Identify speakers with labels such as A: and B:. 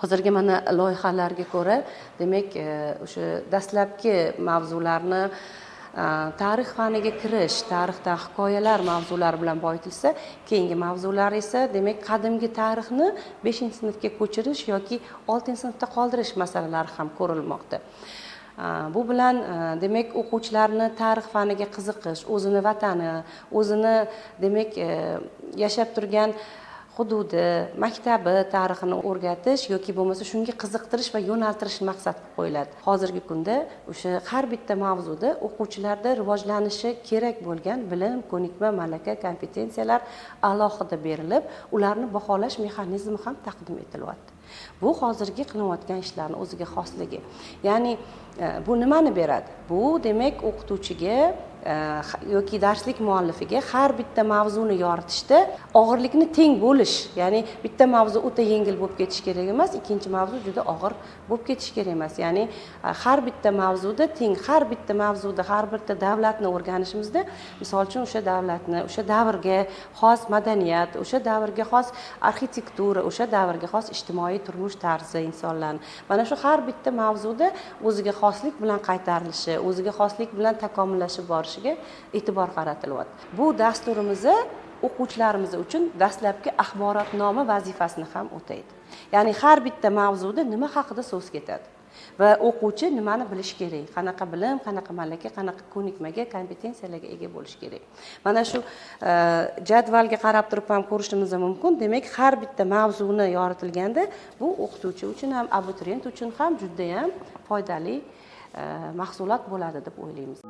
A: Hozirgi mana loyihalarga ko'ra, demak, o'sha dastlabki mavzularni tarix faniga kirish, tarixda hikoyalar mavzulari bilan boyitilsa, keyingi mavzular esa demak qadimgi tarixni 5-sinfga ko'chirish yoki 6-sinfda qoldirish masalalari ham ko'rilmoqda. Bu bilan demak o'quvchilarni tarix faniga qiziqish, o'zini vatani, o'zini demak yashab turgan hududi, maktabi tarixini o'rgatish yoki bo'lmasa shunga qiziqtirish va yo'naltirish maqsad qilib qo'yiladi. Hozirgi kunda o'sha har bitta mavzuda o'quvchilarda rivojlanishi kerak bo'lgan bilim, ko'nikma, malaka, kompetensiyalar alohida berilib, ularni baholash mexanizmi ham taqdim etilyapti. Bu hozirgi qilayotgan ishlarning o'ziga xosligi. Ya'ni bu nimani beradi? Bu demak o'qituvchiga yoki darslik muallifiga har bitta mavzuni yoritishda og'irlikni teng bo'lish, ya'ni bitta mavzu o'ta yengil bo'lib ketish kerak emas, ikkinchi mavzu juda og'ir bo'lib ketish kerak emas. Ya'ni har bitta mavzuda teng, har bitta mavzuda har bitta davlatni o'rganishimizda, misol uchun o'sha davlatni, o'sha davrga xos madaniyat, o'sha davrga xos arxitektura, o'sha davrga xos ijtimoiy turmush tarzi insonlarni. Mana shu har bitta mavzuda o'ziga xoslik bilan qaytarilishi, o'ziga xoslik bilan takomillashib borishiga e'tibor qaratilyapti. Bu dasturimizda o'quvchilarimiz uchun dastlabki axborotnoma vazifasini ham o'taydi. Ya'ni har bitta mavzuda nima haqida so'z ketadi va o'quvchi nimani bilish kerak, qanaqa bilim, qanaqa malaka, qanaqa ko'nikmaga, kompetensiyalarga ega bo'lish kerak. Mana shu jadvalga qarab turib ham ko'rishimiz mumkin. Demak, har bitta mavzuni yoritilganda bu o'qituvchi uchun ham, abituriyent uchun ham juda ham foydali mahsulot bo'ladi deb o'ylaymiz.